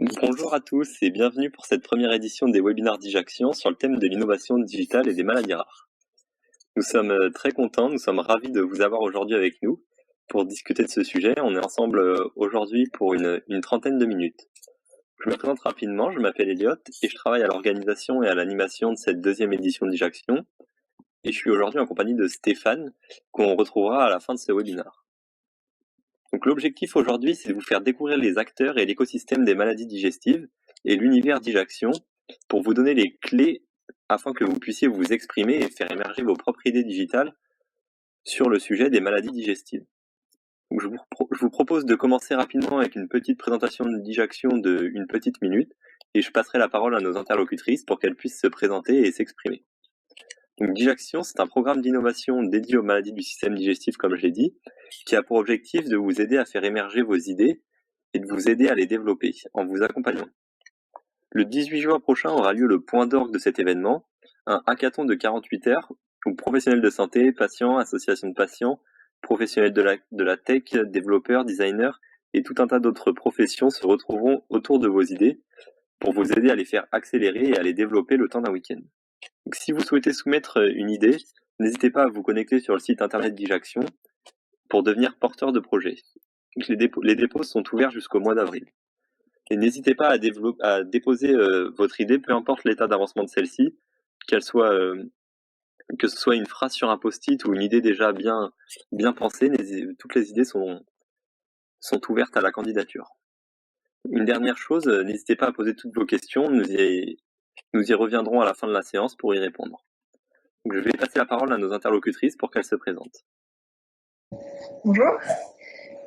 Bonjour à tous et bienvenue pour cette première édition des webinaires d'Ijaction sur le thème de l'innovation digitale et des maladies rares. Nous sommes très contents, nous sommes ravis de vous avoir aujourd'hui avec nous pour discuter de ce sujet. On est ensemble aujourd'hui pour une trentaine de minutes. Je me présente rapidement, je m'appelle Elliot et je travaille à l'organisation et à l'animation de cette deuxième édition d'Ijaction. Et je suis aujourd'hui en compagnie de Stéphane, qu'on retrouvera à la fin de ce webinaire. Donc l'objectif aujourd'hui, c'est de vous faire découvrir les acteurs et l'écosystème des maladies digestives et l'univers d'Ijaction pour vous donner les clés afin que vous puissiez vous exprimer et faire émerger vos propres idées digitales sur le sujet des maladies digestives. Donc je vous propose de commencer rapidement avec une petite présentation d'Ijaction de une petite minute et je passerai la parole à nos interlocutrices pour qu'elles puissent se présenter et s'exprimer. Donc Dijaction, c'est un programme d'innovation dédié aux maladies du système digestif, comme je l'ai dit, qui a pour objectif de vous aider à faire émerger vos idées et de vous aider à les développer en vous accompagnant. Le 18 juin prochain aura lieu le point d'orgue de cet événement, un hackathon de 48 heures où professionnels de santé, patients, associations de patients, professionnels de la tech, développeurs, designers et tout un tas d'autres professions se retrouveront autour de vos idées pour vous aider à les faire accélérer et à les développer le temps d'un week-end. Donc, si vous souhaitez soumettre une idée, n'hésitez pas à vous connecter sur le site internet d'Ijaction pour devenir porteur de projet. Les dépôts sont ouverts jusqu'au mois d'avril. Et n'hésitez pas à déposer votre idée, peu importe l'état d'avancement de celle-ci, que ce soit une phrase sur un post-it ou une idée déjà bien pensée, toutes les idées sont ouvertes à la candidature. Une dernière chose, n'hésitez pas à poser toutes vos questions, nous y reviendrons à la fin de la séance pour y répondre. Donc, je vais passer la parole à nos interlocutrices pour qu'elles se présentent. Bonjour,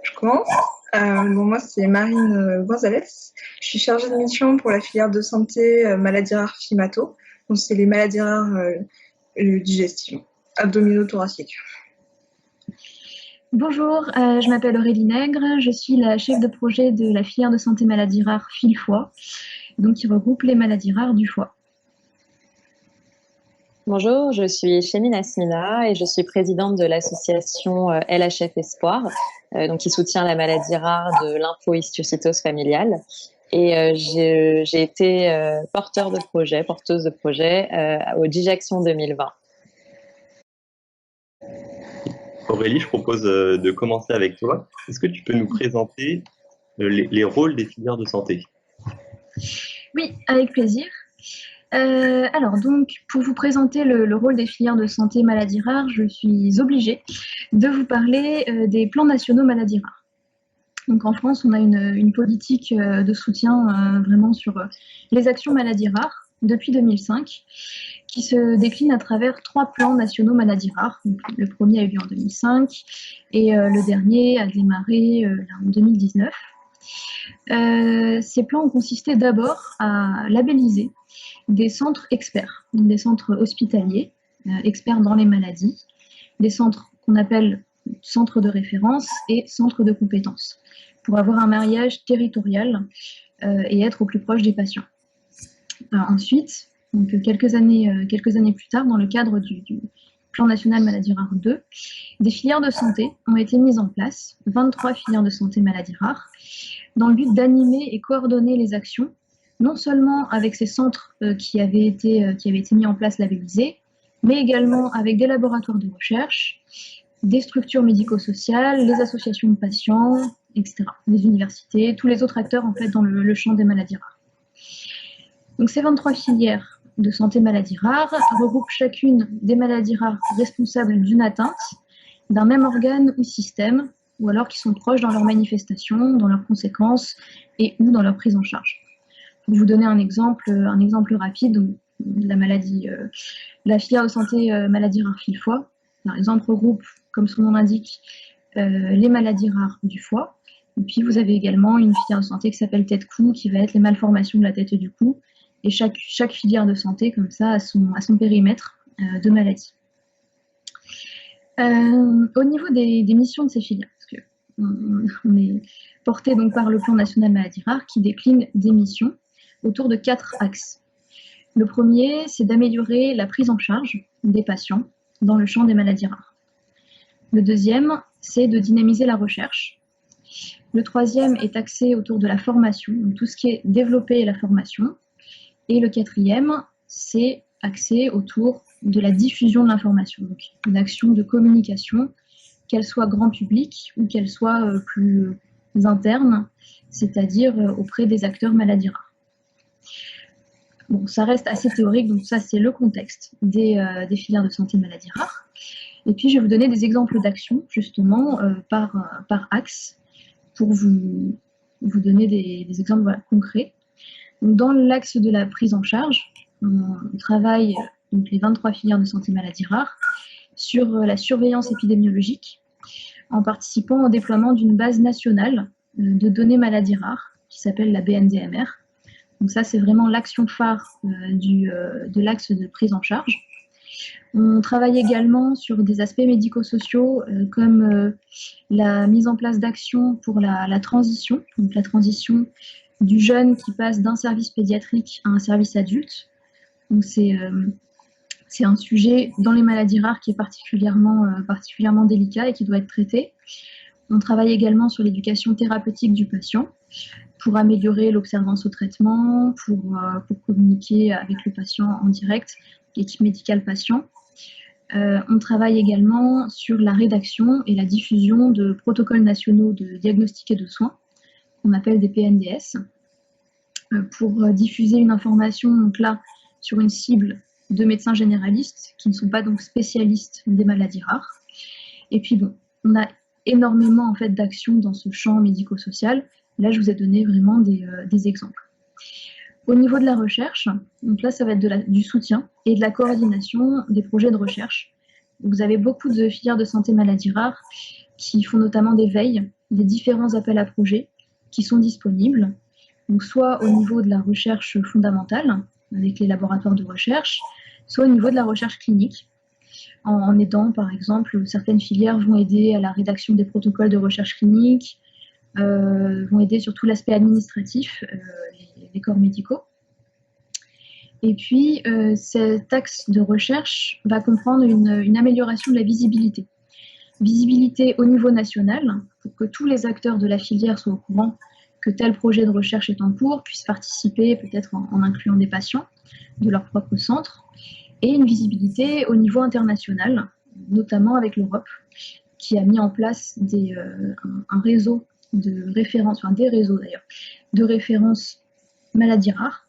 je commence. Moi, c'est Marine Gonzalez. Je suis chargée de mission pour la filière de santé maladies rares FIMATO. Donc, c'est les maladies rares digestives, abdominothoraciques. Bonjour, je m'appelle Aurélie Nègre, je suis la chef de projet de la filière de santé maladies rares FIL-Foie, donc qui regroupe les maladies rares du foie. Bonjour, je suis Chémine Asmina et je suis présidente de l'association LHF Espoir, donc qui soutient la maladie rare de lymphohistiocytose familiale. Et j'ai été porteuse de projet au Dijaction 2020. Aurélie, je propose de commencer avec toi. Est-ce que tu peux nous présenter les rôles des filières de santé? Oui, avec plaisir. Alors donc, pour vous présenter le rôle des filières de santé maladies rares, je suis obligée de vous parler des plans nationaux maladies rares. Donc en France, on a une politique de soutien vraiment sur les actions maladies rares depuis 2005, qui se décline à travers 3 plans nationaux maladies rares. Donc, le premier a eu lieu en 2005 et le dernier a démarré en 2019. Ces plans ont consisté d'abord à labelliser des centres experts, donc des centres hospitaliers, experts dans les maladies, des centres qu'on appelle centres de référence et centres de compétences, pour avoir un mariage territorial et être au plus proche des patients. Ensuite, donc quelques années plus tard, dans le cadre du Plan national maladies rares 2, des filières de santé ont été mises en place, 23 filières de santé maladies rares, dans le but d'animer et coordonner les actions, non seulement avec ces centres qui avaient été mis en place labellisés, mais également avec des laboratoires de recherche, des structures médico-sociales, les associations de patients, etc., les universités, tous les autres acteurs en fait dans le champ des maladies rares. Donc ces 23 filières de santé maladies rares regroupent chacune des maladies rares responsables d'une atteinte d'un même organe ou système, ou alors qui sont proches dans leurs manifestations, dans leurs conséquences et ou dans leur prise en charge. Pour vous donner un exemple rapide, donc, la filière de santé maladies rares FIL-Foie, par exemple, regroupe, comme son nom l'indique, les maladies rares du foie. Et puis vous avez également une filière de santé qui s'appelle tête-cou, qui va être les malformations de la tête et du cou. Et chaque filière de santé, comme ça, a son périmètre de maladie. Au niveau des missions de ces filières, parce qu'on est porté donc par le plan national maladies rares qui décline des missions autour de 4 axes. Le premier, c'est d'améliorer la prise en charge des patients dans le champ des maladies rares. Le deuxième, c'est de dynamiser la recherche. Le troisième est axé autour de la formation, donc tout ce qui est développer la formation. Et le quatrième, c'est axé autour de la diffusion de l'information, donc une action de communication, qu'elle soit grand public ou qu'elle soit plus interne, c'est-à-dire auprès des acteurs maladies rares. Bon, ça reste assez théorique, donc ça c'est le contexte des filières de santé maladies rares. Et puis je vais vous donner des exemples d'actions justement par axe pour vous donner des exemples concrets. Donc, dans l'axe de la prise en charge, on travaille donc les 23 filières de santé maladies rares sur la surveillance épidémiologique en participant au déploiement d'une base nationale de données maladies rares qui s'appelle la BNDMR. Donc ça, c'est vraiment l'action phare de l'axe de prise en charge. On travaille également sur des aspects médico-sociaux comme la mise en place d'actions pour la transition, donc la transition du jeune qui passe d'un service pédiatrique à un service adulte. Donc c'est un sujet dans les maladies rares qui est particulièrement délicat et qui doit être traité. On travaille également sur l'éducation thérapeutique du patient pour améliorer l'observance au traitement, pour communiquer avec le patient en direct, l'équipe médicale patient. On travaille également sur la rédaction et la diffusion de protocoles nationaux de diagnostic et de soins, qu'on appelle des PNDS, pour diffuser une information donc là, sur une cible de médecins généralistes qui ne sont pas donc spécialistes des maladies rares. Et puis bon, on a énormément en fait d'actions dans ce champ médico-social. Là, je vous ai donné vraiment des exemples. Au niveau de la recherche, donc là, ça va être du soutien et de la coordination des projets de recherche. Vous avez beaucoup de filières de santé maladies rares qui font notamment des veilles, des différents appels à projets qui sont disponibles, donc soit au niveau de la recherche fondamentale, avec les laboratoires de recherche, soit au niveau de la recherche clinique, en aidant, par exemple, certaines filières vont aider à la rédaction des protocoles de recherche clinique, vont aider sur tout l'aspect administratif, les corps médicaux. Et puis, cet axe de recherche va comprendre une amélioration de la visibilité. Visibilité au niveau national, pour que tous les acteurs de la filière soient au courant que tel projet de recherche est en cours, puissent participer, peut-être en incluant des patients de leur propre centre, et une visibilité au niveau international, notamment avec l'Europe, qui a mis en place un réseau de référence, enfin des réseaux d'ailleurs, de référence maladies rares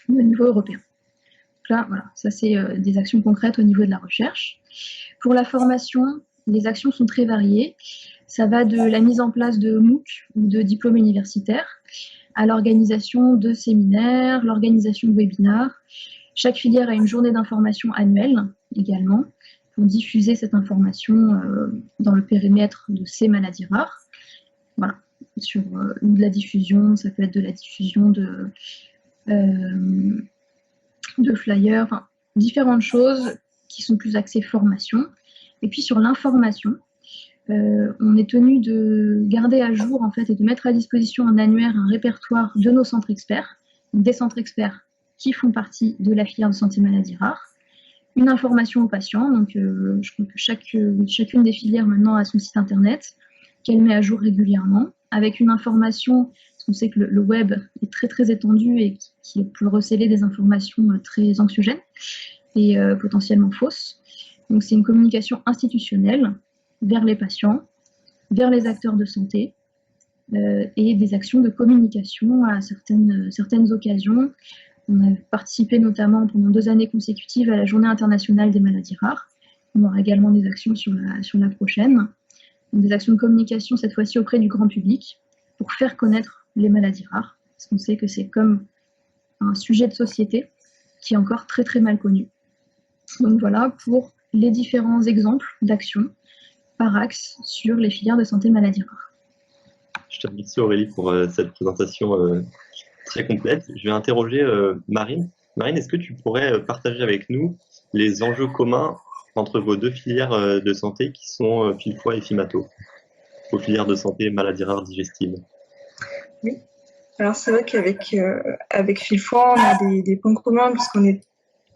au niveau européen. Donc là, voilà, ça c'est des actions concrètes au niveau de la recherche. Pour la formation, les actions sont très variées. Ça va de la mise en place de MOOC ou de diplômes universitaires à l'organisation de séminaires, l'organisation de webinaires. Chaque filière a une journée d'information annuelle également pour diffuser cette information dans le périmètre de ces maladies rares. Voilà, sur de la diffusion, ça peut être de la diffusion de flyers, enfin, différentes choses qui sont plus axées formation. Et puis sur l'information, on est tenu de garder à jour en fait, et de mettre à disposition en annuaire un répertoire de nos centres experts, des centres experts qui font partie de la filière de santé maladies rares, une information aux patients, donc je crois que chacune des filières maintenant a son site internet, qu'elle met à jour régulièrement, avec une information, parce qu'on sait que le web est très très étendu et qui peut recéler des informations très anxiogènes et potentiellement fausses. Donc c'est une communication institutionnelle vers les patients, vers les acteurs de santé et des actions de communication à certaines occasions. On a participé notamment pendant 2 années consécutives à la Journée internationale des maladies rares. On aura également des actions sur la prochaine. Donc, des actions de communication cette fois-ci auprès du grand public pour faire connaître les maladies rares, parce qu'on sait que c'est comme un sujet de société qui est encore très très mal connu. Donc voilà pour les différents exemples d'actions par axe sur les filières de santé maladies rares. Je te remercie Aurélie pour cette présentation très complète. Je vais interroger Marine. Marine, est-ce que tu pourrais partager avec nous les enjeux communs entre vos 2 filières de santé qui sont Fil-Foie et Fimato, vos filières de santé maladies rares digestives? Oui, alors c'est vrai qu'avec Fil-Foie, on a des points communs puisqu'on est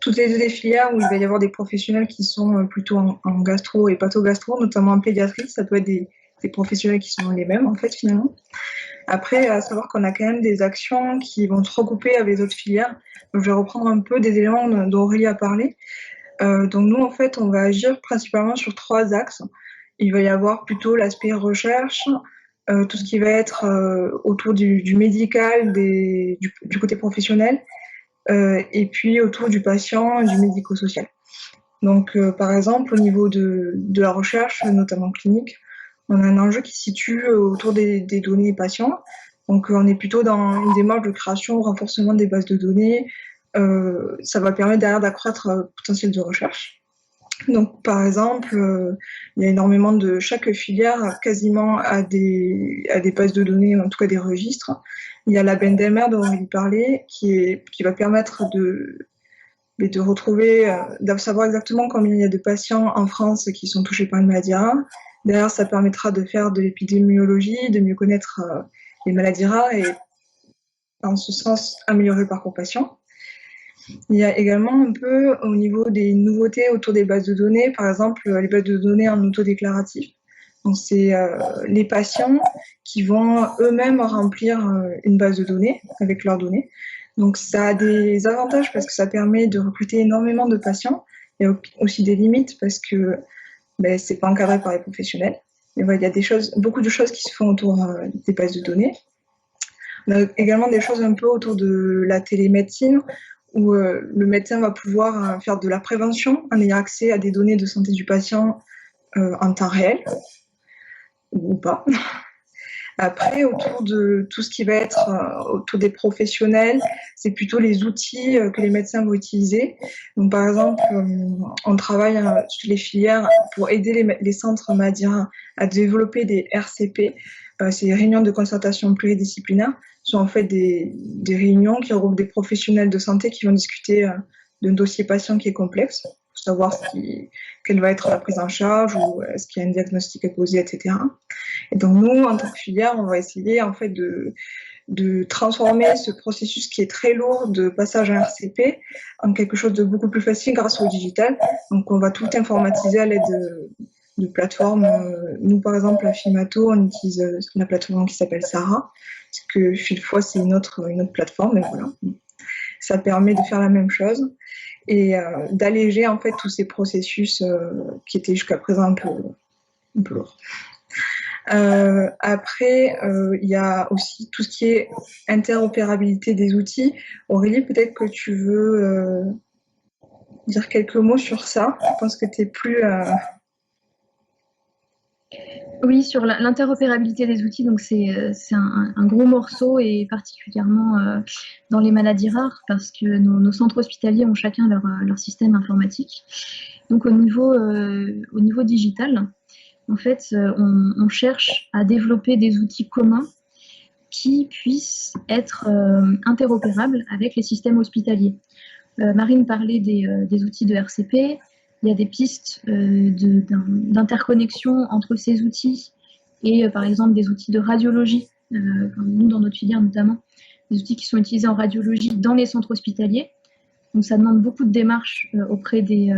toutes les 2 des filières où il va y avoir des professionnels qui sont plutôt en gastro et pathogastro, notamment en pédiatrie. Ça peut être des des professionnels qui sont les mêmes, en fait, finalement. Après, à savoir qu'on a quand même des actions qui vont se regrouper avec les autres filières. Donc, je vais reprendre un peu des éléments dont Aurélie a parlé. Donc, nous, en fait, on va agir principalement sur 3 axes. Il va y avoir plutôt l'aspect recherche, tout ce qui va être autour du médical, du côté professionnel, et puis autour du patient, du médico-social. Donc, par exemple, au niveau de la recherche, notamment clinique, on a un enjeu qui se situe autour des données patients. Donc, on est plutôt dans une démarche de création ou renforcement des bases de données. Ça va permettre derrière d'accroître le potentiel de recherche. Donc, par exemple, il y a énormément de chaque filière quasiment à des bases de données, en tout cas des registres. Il y a la BNDMR dont on y parlait, qui va permettre de retrouver, de savoir exactement combien il y a de patients en France qui sont touchés par une maladie rare. Derrière, ça permettra de faire de l'épidémiologie, de mieux connaître les maladies rares et, en ce sens, améliorer le parcours patient. Il y a également un peu au niveau des nouveautés autour des bases de données, par exemple les bases de données en autodéclaratif. Donc, c'est les patients qui vont eux-mêmes remplir une base de données avec leurs données. Donc, ça a des avantages parce que ça permet de recruter énormément de patients. Il y a aussi des limites parce que c'est pas encadré par les professionnels. Et il y a beaucoup de choses qui se font autour des bases de données. On a également des choses un peu autour de la télémédecine, où le médecin va pouvoir faire de la prévention en ayant accès à des données de santé du patient en temps réel, ou pas. Après, autour de tout ce qui va être autour des professionnels, c'est plutôt les outils que les médecins vont utiliser. Donc, par exemple, on travaille sur les filières pour aider les centres maladies rares à développer des RCP. C'est des réunions de concertation pluridisciplinaires. Ce sont en fait des réunions qui regroupent des professionnels de santé qui vont discuter d'un dossier patient qui est complexe, pour savoir quelle va être la prise en charge ou est-ce qu'il y a un diagnostic à poser, etc. Et donc nous, en tant que filière, on va essayer en fait de transformer ce processus qui est très lourd de passage à RCP en quelque chose de beaucoup plus facile grâce au digital. Donc on va tout informatiser à l'aide de plateformes. Nous, par exemple, à Fimato, on utilise la plateforme qui s'appelle Sarah, parce que Filfois, c'est une autre plateforme, et voilà. Ça permet de faire la même chose et d'alléger en fait tous ces processus qui étaient jusqu'à présent un peu lourds. Après, il y a aussi tout ce qui est interopérabilité des outils. Aurélie, peut-être que tu veux dire quelques mots sur ça. Je pense que tu es plus... Oui, sur l'interopérabilité des outils, donc c'est un gros morceau et particulièrement dans les maladies rares parce que nos centres hospitaliers ont chacun leur système informatique. Donc au niveau digital, en fait, on cherche à développer des outils communs qui puissent être interopérables avec les systèmes hospitaliers. Marine parlait des outils de RCP. Il y a des pistes d'interconnexion entre ces outils et, par exemple, des outils de radiologie, nous, dans notre filière notamment, des outils qui sont utilisés en radiologie dans les centres hospitaliers. Donc, ça demande beaucoup de démarches auprès des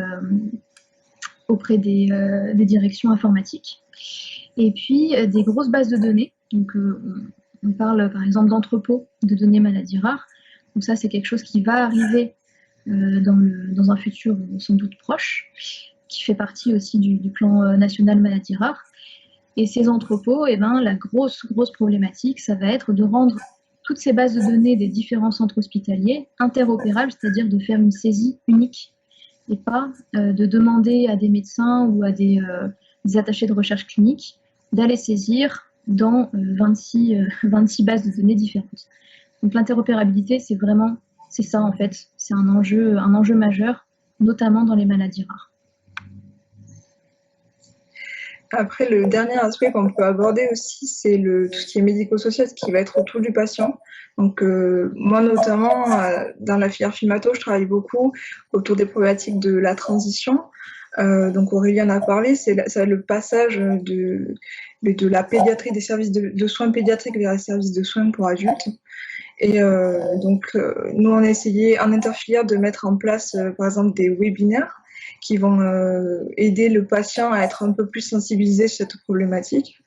directions informatiques. Et puis, des grosses bases de données. Donc, on parle, par exemple, d'entrepôts de données maladies rares. Donc, ça, c'est quelque chose qui va arriver dans un futur sans doute proche, qui fait partie aussi du plan national maladies rares. Et ces entrepôts, la grosse problématique, ça va être de rendre toutes ces bases de données des différents centres hospitaliers interopérables, c'est-à-dire de faire une saisie unique et pas de demander à des médecins ou à des attachés de recherche clinique d'aller saisir dans 26 bases de données différentes. Donc l'interopérabilité, c'est ça en fait, c'est un enjeu majeur, notamment dans les maladies rares. Après, le dernier aspect qu'on peut aborder aussi, c'est tout ce qui est médico-social, ce qui va être autour du patient. Donc, moi notamment, dans la filière Fimato, je travaille beaucoup autour des problématiques de la transition. Donc, Aurélie en a parlé, c'est le passage de la pédiatrie, des services de soins pédiatriques vers les services de soins pour adultes. Et donc, nous, on a essayé en interfilière de mettre en place, par exemple, des webinaires qui vont aider le patient à être un peu plus sensibilisé sur cette problématique.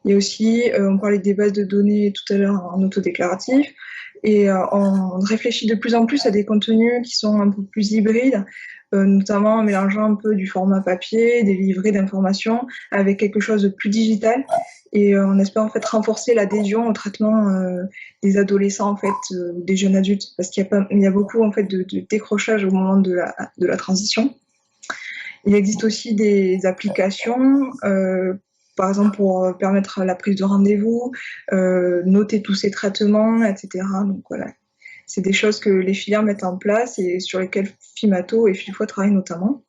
Il y a aussi, on parlait des bases de données tout à l'heure en autodéclaratif, et on réfléchit de plus en plus à des contenus qui sont un peu plus hybrides, notamment en mélangeant un peu du format papier, des livrets d'informations, avec quelque chose de plus digital, et on espère en fait renforcer l'adhésion au traitement des adolescents, en fait, des jeunes adultes, parce il y a beaucoup en fait de décrochage au moment de la transition. Il existe aussi des applications, par exemple pour permettre la prise de rendez-vous, noter tous ces traitements, etc. Donc voilà, c'est des choses que les filières mettent en place et sur lesquelles Fimato et Filfoy travaillent notamment.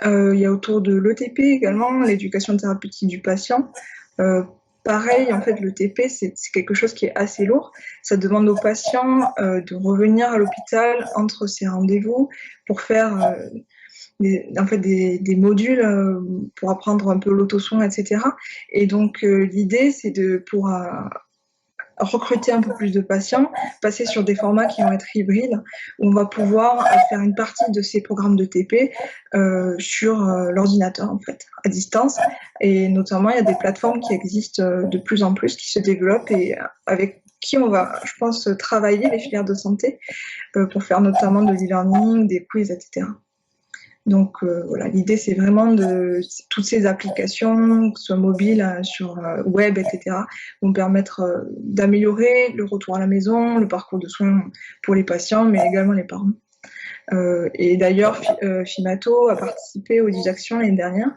Il y a autour de l'ETP également, l'éducation thérapeutique du patient. Pareil, en fait, l'ETP, c'est quelque chose qui est assez lourd. Ça demande aux patients de revenir à l'hôpital entre ces rendez-vous pour faire des modules pour apprendre un peu l'auto-soin, etc. Et donc, l'idée, c'est pour recruter un peu plus de patients, passer sur des formats qui vont être hybrides, où on va pouvoir faire une partie de ces programmes de TP sur l'ordinateur, en fait, à distance. Et notamment, il y a des plateformes qui existent de plus en plus, qui se développent et avec qui on va, je pense, travailler les filières de santé pour faire notamment de l'e-learning, des quiz, etc. Donc voilà, l'idée c'est vraiment toutes ces applications, que ce soit mobiles, sur web, etc., vont permettre d'améliorer le retour à la maison, le parcours de soins pour les patients, mais également les parents. Et d'ailleurs, Fimato a participé aux Digiactions l'année dernière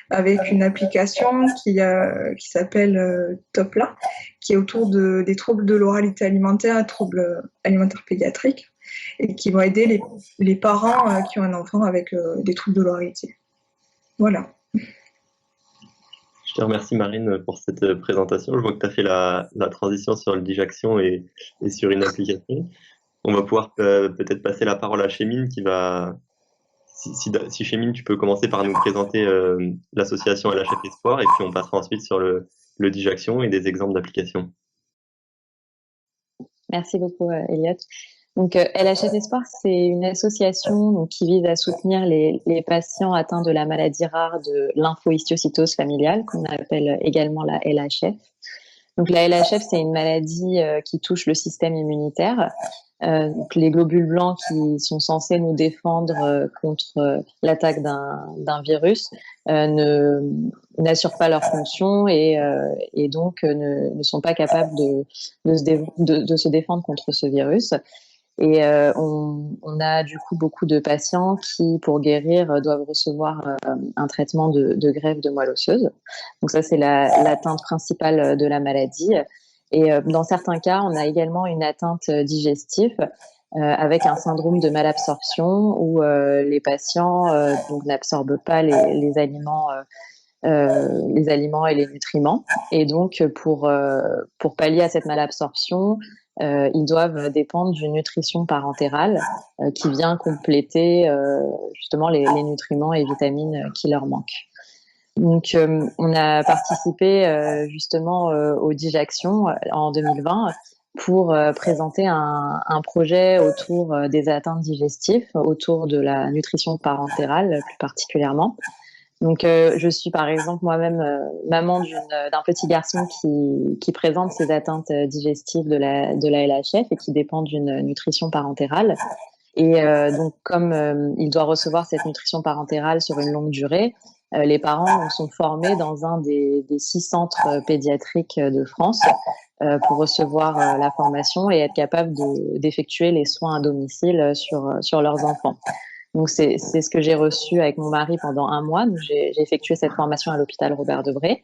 avec une application qui s'appelle Topla, qui est autour des troubles de l'oralité alimentaire et troubles alimentaires pédiatriques, et qui vont aider les parents qui ont un enfant avec des troubles de l'oralité. Voilà. Je te remercie Marine pour cette présentation. Je vois que tu as fait la transition sur le Digiaction et sur une application. On va pouvoir peut-être passer la parole à Chémine qui va... Si Chémine, tu peux commencer par nous présenter l'association LHF Espoir et puis on passera ensuite sur le Digiaction et des exemples d'applications. Merci beaucoup, Elliot. Donc, LHF Espoir, c'est une association donc, qui vise à soutenir les patients atteints de la maladie rare de lymphohistiocytose familiale, qu'on appelle également la LHF. Donc, la LHF, c'est une maladie qui touche le système immunitaire. Donc les globules blancs qui sont censés nous défendre contre l'attaque d'un virus n'assurent pas leur fonction et donc ne sont pas capables de se défendre contre ce virus. Et on a du coup beaucoup de patients qui, pour guérir, doivent recevoir un traitement de greffe de moelle osseuse. Donc ça, c'est l'atteinte principale de la maladie. Et dans certains cas, on a également une atteinte digestive avec un syndrome de malabsorption où les patients donc n'absorbent pas les aliments et les nutriments. Et donc, pour pallier à cette malabsorption, ils doivent dépendre d'une nutrition parentérale qui vient compléter justement les nutriments et vitamines qui leur manquent. Donc, on a participé justement au Digiaction en 2020 pour présenter un projet autour des atteintes digestives, autour de la nutrition parentérale plus particulièrement. Donc, je suis par exemple moi-même maman d'un petit garçon qui présente ces atteintes digestives de la LHF et qui dépend d'une nutrition parentérale. Et donc, comme il doit recevoir cette nutrition parentérale sur une longue durée, les parents sont formés dans un des 6 centres pédiatriques de France pour recevoir la formation et être capables d'effectuer les soins à domicile sur leurs enfants. Donc, c'est ce que j'ai reçu avec mon mari pendant 1 mois. Donc, j'ai effectué cette formation à l'hôpital Robert Debré.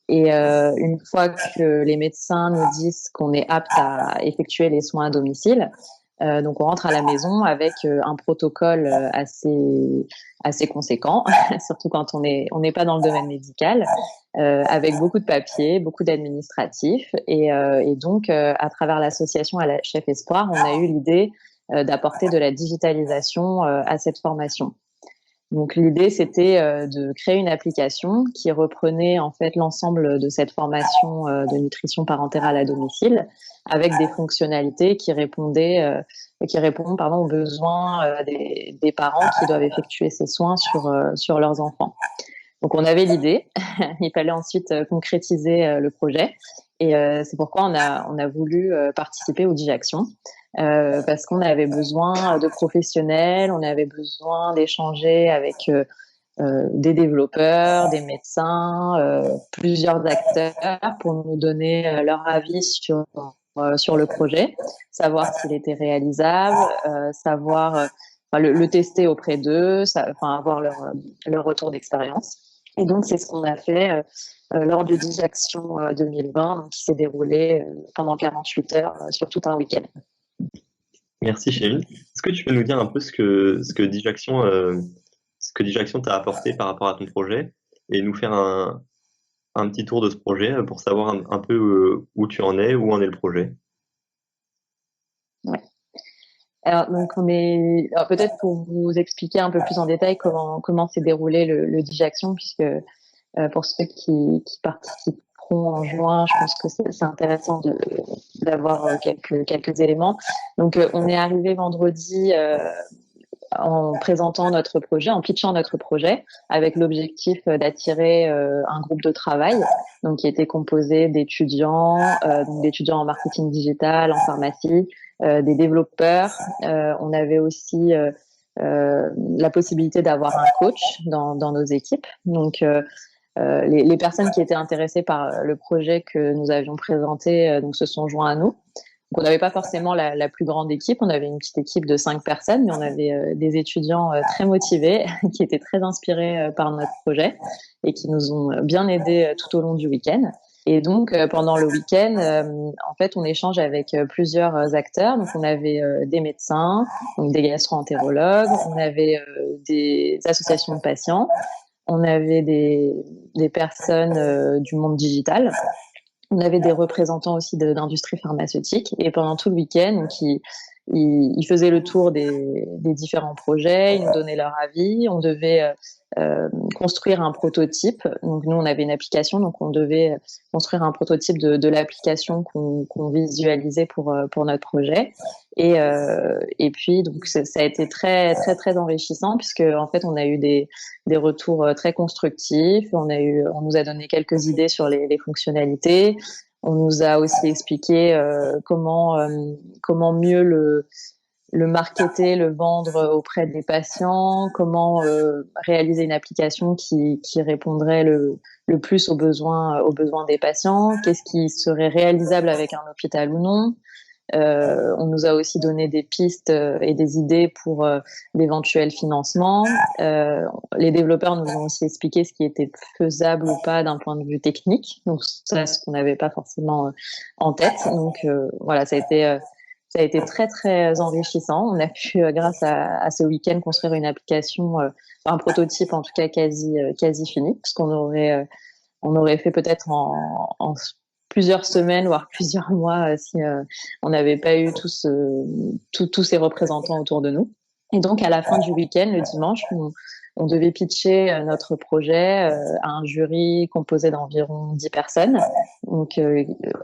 Et une fois que les médecins nous disent qu'on est apte à effectuer les soins à domicile, donc on rentre à la maison avec un protocole assez conséquent, surtout quand on n'est pas dans le domaine médical, avec beaucoup de papiers, beaucoup d'administratifs. Et donc, à travers l'association LHF Espoir, on a eu l'idée d'apporter de la digitalisation à cette formation. Donc l'idée, c'était de créer une application qui reprenait en fait l'ensemble de cette formation de nutrition parentérale à domicile, avec des fonctionnalités qui répondent aux besoins des parents qui doivent effectuer ces soins sur leurs enfants. Donc on avait l'idée, il fallait ensuite concrétiser le projet. Et c'est pourquoi on a voulu participer au Dijaction, parce qu'on avait besoin de professionnels, on avait besoin d'échanger avec des développeurs, des médecins, plusieurs acteurs pour nous donner leur avis sur le projet, savoir s'il était réalisable, savoir le tester auprès d'eux, avoir leur retour d'expérience. Et donc, c'est ce qu'on a fait lors du Dijaction 2020, donc, qui s'est déroulé pendant 48 heures sur tout un week-end. Merci Chéline. Est-ce que tu peux nous dire un peu ce que Dijaction t'a apporté par rapport à ton projet et nous faire un petit tour de ce projet pour savoir un peu où tu en es, où en est le projet? Ouais. Alors, donc alors, peut-être pour vous expliquer un peu plus en détail comment s'est déroulé le Dijaction, puisque pour ceux qui participeront en juin, je pense que c'est intéressant d'avoir quelques éléments. Donc, on est arrivé vendredi en présentant notre projet, en pitchant notre projet, avec l'objectif d'attirer un groupe de travail, donc qui était composé d'étudiants, d'étudiants en marketing digital, en pharmacie, des développeurs. On avait aussi la possibilité d'avoir un coach dans nos équipes. Donc les personnes qui étaient intéressées par le projet que nous avions présenté donc se sont joints à nous. Donc, on n'avait pas forcément la plus grande équipe, on avait une petite équipe de 5 personnes, mais on avait des étudiants très motivés, qui étaient très inspirés par notre projet et qui nous ont bien aidés tout au long du week-end. Et donc, pendant le week-end, en fait, on échange avec plusieurs acteurs. Donc, on avait des médecins, donc des gastro-entérologues, on avait des associations de patients, on avait des personnes du monde digital. On avait des représentants aussi d'industrie pharmaceutique. Et pendant tout le week-end, ils faisaient le tour des différents projets, ils nous donnaient leur avis. On devait construire un prototype. Donc nous, on avait une application, donc on devait construire un prototype de l'application qu'on visualisait pour notre projet. Et puis donc ça a été très très très enrichissant, puisque en fait on a eu des retours très constructifs. On nous a donné quelques idées sur les fonctionnalités. On nous a aussi expliqué comment mieux le marketer, le vendre auprès des patients, comment réaliser une application qui répondrait le plus aux besoins des patients, qu'est-ce qui serait réalisable avec un hôpital ou non. On nous a aussi donné des pistes et des idées pour d'éventuels financements. Les développeurs nous ont aussi expliqué ce qui était faisable ou pas d'un point de vue technique. Donc ça, ce qu'on n'avait pas forcément en tête. Donc voilà, ça a été très très enrichissant. On a pu, grâce à ce week-end, construire une application, un prototype en tout cas quasi fini, parce qu'on aurait fait peut-être en plusieurs semaines, voire plusieurs mois, si on n'avait pas eu tous ces représentants autour de nous. Et donc, à la fin du week-end, le dimanche, on devait pitcher notre projet à un jury composé d'environ 10 personnes. Donc,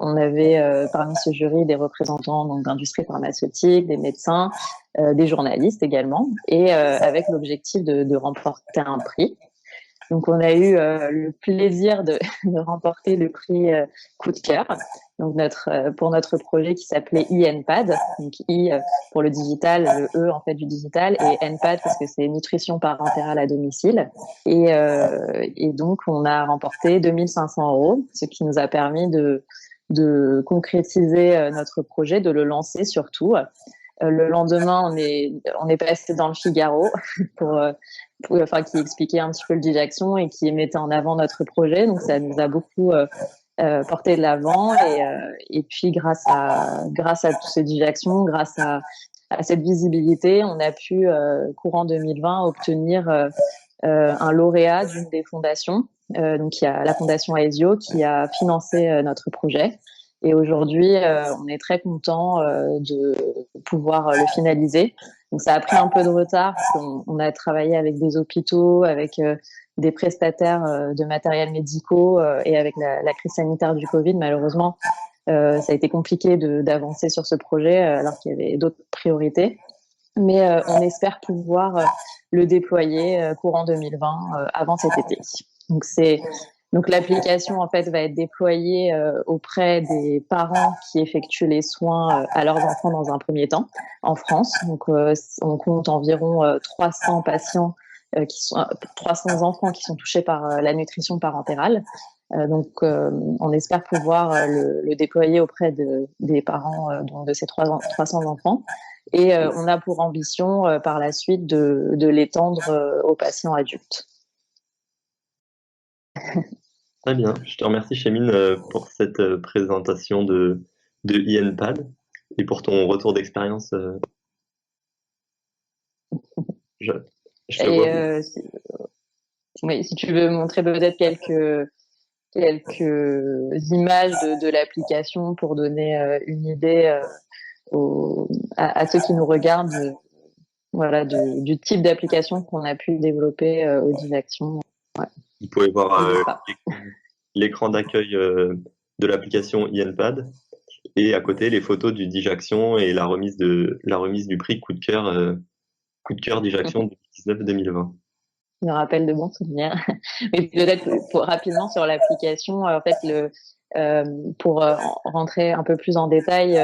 on avait parmi ce jury des représentants d'industrie pharmaceutique, des médecins, des journalistes également, et avec l'objectif de remporter un prix. Donc, on a eu le plaisir de remporter le prix coup de cœur, donc pour notre projet qui s'appelait iNPAD, donc I pour le digital, le E en fait du digital, et NPAD parce que c'est nutrition parentale à domicile. Et donc, on a remporté 2 500 €, ce qui nous a permis de concrétiser notre projet, de le lancer surtout. Le lendemain, on est passé dans le Figaro qui expliquait un petit peu le Dijaction et qui mettait en avant notre projet. Donc, ça nous a beaucoup porté de l'avant. Et puis, grâce à tout ce Dijaction, grâce à cette visibilité, on a pu, courant 2020, obtenir un lauréat d'une des fondations. Donc, il y a la fondation Aesio qui a financé notre projet. Et aujourd'hui, on est très content de pouvoir le finaliser. Donc, ça a pris un peu de retard parce qu'on a travaillé avec des hôpitaux, avec des prestataires de matériel médicaux et avec la crise sanitaire du Covid, malheureusement, ça a été compliqué d'avancer sur ce projet alors qu'il y avait d'autres priorités. Mais on espère pouvoir le déployer courant 2020 avant cet été. Donc l'application en fait va être déployée auprès des parents qui effectuent les soins à leurs enfants dans un premier temps en France. Donc on compte environ 300 patients 300 enfants qui sont touchés par la nutrition parentérale. Donc on espère pouvoir le déployer auprès des parents donc de ces 300 enfants. Et on a pour ambition par la suite de l'étendre aux patients adultes. Très bien, je te remercie Chemine pour cette présentation de INPAD et pour ton retour d'expérience. Je te vois. Oui, si tu veux montrer peut-être quelques images de l'application pour donner une idée à ceux qui nous regardent voilà, du type d'application qu'on a pu développer au Dijaction. Ouais. Vous pouvez voir l'écran d'accueil de l'application INPAD et à côté les photos du Dijaction et la remise du prix coup de cœur Dijaction 2019-2020. Je me rappelle de bons souvenirs. Mais peut-être rapidement sur l'application, en fait, pour rentrer un peu plus en détail,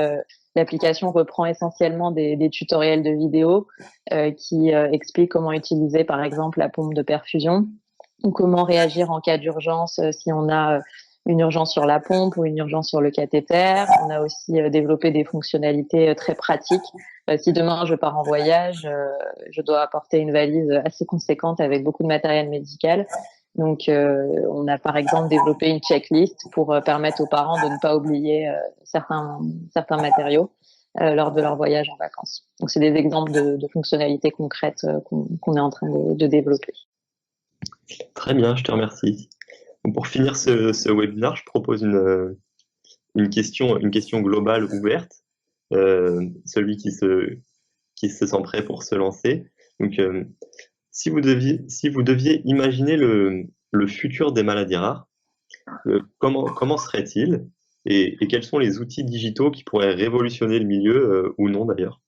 l'application reprend essentiellement des tutoriels de vidéos qui expliquent comment utiliser, par exemple, la pompe de perfusion ou comment réagir en cas d'urgence si on a une urgence sur la pompe ou une urgence sur le cathéter. On a aussi développé des fonctionnalités très pratiques. Si demain je pars en voyage, je dois apporter une valise assez conséquente avec beaucoup de matériel médical. Donc, on a par exemple développé une checklist pour permettre aux parents de ne pas oublier certains matériaux lors de leur voyage en vacances. Donc, c'est des exemples de fonctionnalités concrètes qu'on est en train de développer. Très bien, je te remercie. Donc, pour finir ce webinaire, je propose une question globale ouverte. Celui qui se sent prêt pour se lancer. Donc, si vous deviez imaginer le futur des maladies rares, comment serait-il et quels sont les outils digitaux qui pourraient révolutionner le milieu ou non d'ailleurs?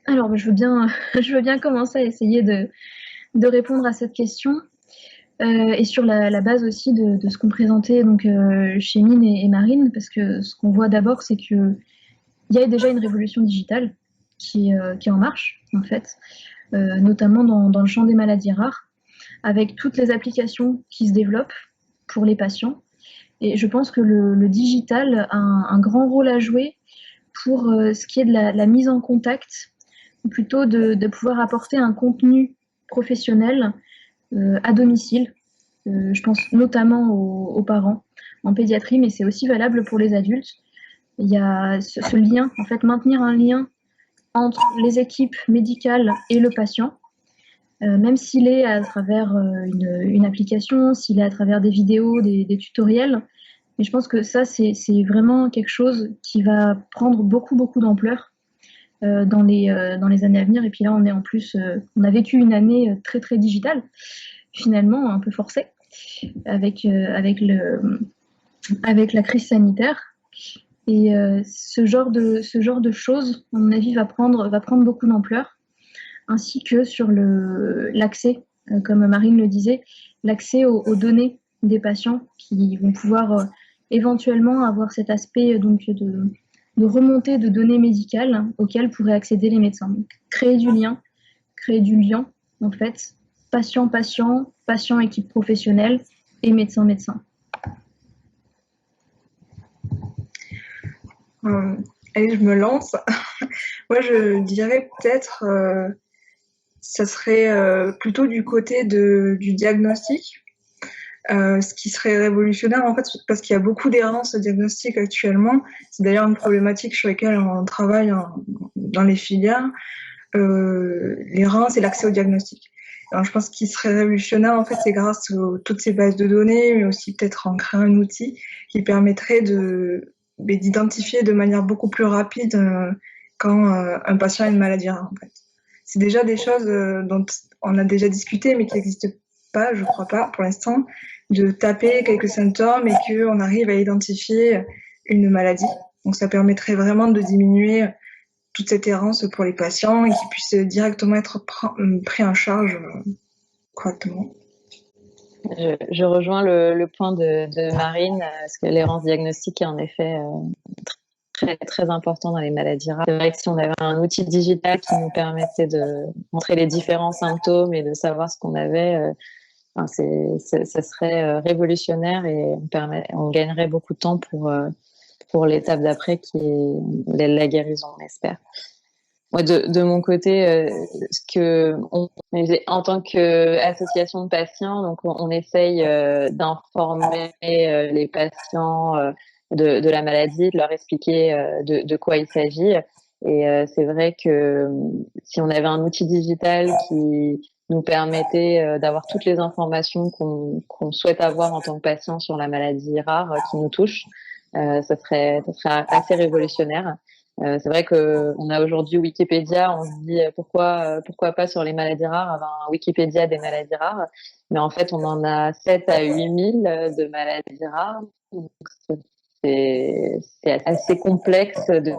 Alors, je veux bien commencer à essayer de répondre à cette question. Et sur la base aussi de ce qu'ont présenté donc Chemine et Marine, parce que ce qu'on voit d'abord, c'est qu'il y a déjà une révolution digitale qui est en marche, en fait, notamment dans le champ des maladies rares, avec toutes les applications qui se développent pour les patients. Et je pense que le digital a un grand rôle à jouer pour ce qui est de la mise en contact, ou plutôt de pouvoir apporter un contenu professionnel à domicile. Je pense notamment aux parents en pédiatrie, mais c'est aussi valable pour les adultes. Il y a ce lien, en fait, maintenir un lien entre les équipes médicales et le patient, même s'il est à travers une application, s'il est à travers des vidéos, des tutoriels. Mais je pense que ça, c'est vraiment quelque chose qui va prendre beaucoup, beaucoup d'ampleur dans les années à venir. Et puis là, on a vécu une année très, très digitale, finalement un peu forcée, avec la crise sanitaire. Et ce genre de choses, à mon avis, va prendre beaucoup d'ampleur, ainsi que sur l'accès, comme Marine le disait, l'accès aux données des patients qui vont pouvoir éventuellement avoir cet aspect donc de remontée de données médicales auxquelles pourraient accéder les médecins. Donc, créer du lien en fait, patient-patient, patient-équipe professionnelle et médecin-médecin. Allez, je me lance. Moi, je dirais peut-être ça serait plutôt du côté du diagnostic, ce qui serait révolutionnaire en fait, parce qu'il y a beaucoup d'errances diagnostiques actuellement. C'est d'ailleurs une problématique sur laquelle on travaille dans les filières. L'errance et l'accès au diagnostic. Alors, je pense qu'il serait révolutionnaire, en fait, c'est grâce à toutes ces bases de données, mais aussi peut-être en créant un outil qui permettrait d'identifier de manière beaucoup plus rapide quand un patient a une maladie rare, en fait. C'est déjà des choses dont on a déjà discuté, mais qui n'existent pas, je crois pas, pour l'instant, de taper quelques symptômes et qu'on arrive à identifier une maladie. Donc, ça permettrait vraiment de diminuer toute cette errance pour les patients et qu'ils puissent directement être pris en charge correctement. Je rejoins le point de Marine, parce que l'errance diagnostique est en effet très, très important dans les maladies rares. C'est vrai que si on avait un outil digital qui nous permettait de montrer les différents symptômes et de savoir ce qu'on avait, enfin, ça serait révolutionnaire et on gagnerait beaucoup de temps pour l'étape d'après qui est la guérison, on espère. Moi, de mon côté, en tant qu'association de patients, donc on essaye d'informer les patients de la maladie, de leur expliquer de quoi il s'agit. Et c'est vrai que si on avait un outil digital qui nous permettait d'avoir toutes les informations qu'on souhaite avoir en tant que patient sur la maladie rare qui nous touche, ça serait assez révolutionnaire. C'est vrai qu'on a aujourd'hui Wikipédia, on se dit pourquoi pas sur les maladies rares avoir un Wikipédia des maladies rares, mais en fait on en a 7 à 8 000 de maladies rares, donc c'est assez complexe de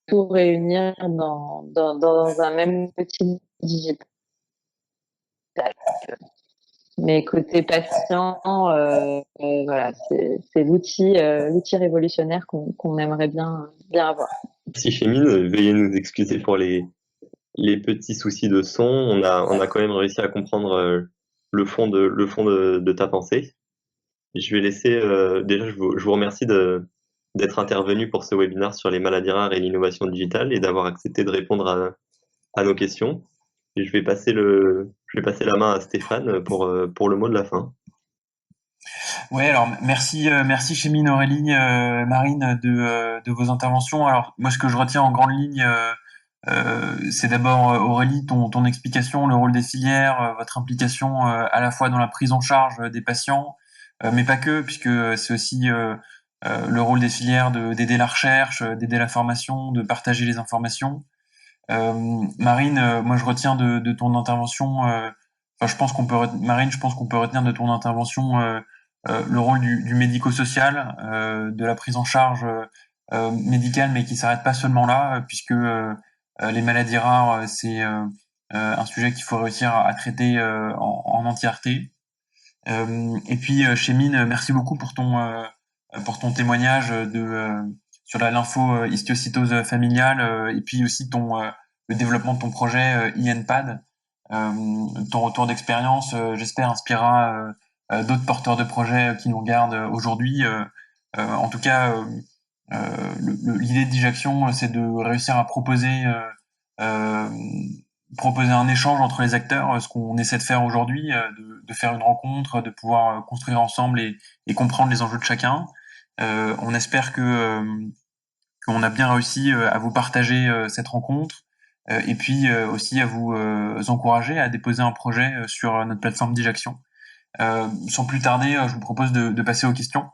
tout réunir dans un même outil digital. Mais côté patient, voilà, c'est l'outil révolutionnaire qu'on aimerait bien avoir. Merci Chémine, veuillez nous excuser pour les petits soucis de son. On a quand même réussi à comprendre le fond de ta pensée. Je vais laisser, déjà, je vous remercie d'être intervenu pour ce webinaire sur les maladies rares et l'innovation digitale et d'avoir accepté de répondre à nos questions. Et je vais passer la main à Stéphane pour le mot de la fin. Ouais, alors merci Chémine, Aurélie, Marine de vos interventions. Alors moi, ce que je retiens en grande ligne, c'est d'abord Aurélie, ton explication, le rôle des filières, votre implication à la fois dans la prise en charge des patients, mais pas que, puisque c'est aussi le rôle des filières d'aider la recherche, d'aider la formation, de partager les informations. Marine, moi je retiens de ton intervention, je pense qu'on peut retenir de ton intervention le rôle du médico-social, de la prise en charge médicale, mais qui s'arrête pas seulement là, puisque les maladies rares, c'est un sujet qu'il faut réussir à traiter en entièreté. Et puis Chémine, merci beaucoup pour ton témoignage sur la lympho-histiocytose familiale et puis aussi le développement de ton projet INPAD. Ton retour d'expérience, j'espère, inspirera d'autres porteurs de projets qui nous regardent aujourd'hui. En tout cas, l'idée de Dijaction, c'est de réussir à proposer un échange entre les acteurs, ce qu'on essaie de faire aujourd'hui, de faire une rencontre, de pouvoir construire ensemble et comprendre les enjeux de chacun. On espère qu'on a bien réussi à vous partager cette rencontre et puis aussi à vous encourager à déposer un projet sur notre plateforme Dijaction. Sans plus tarder, je vous propose de passer aux questions.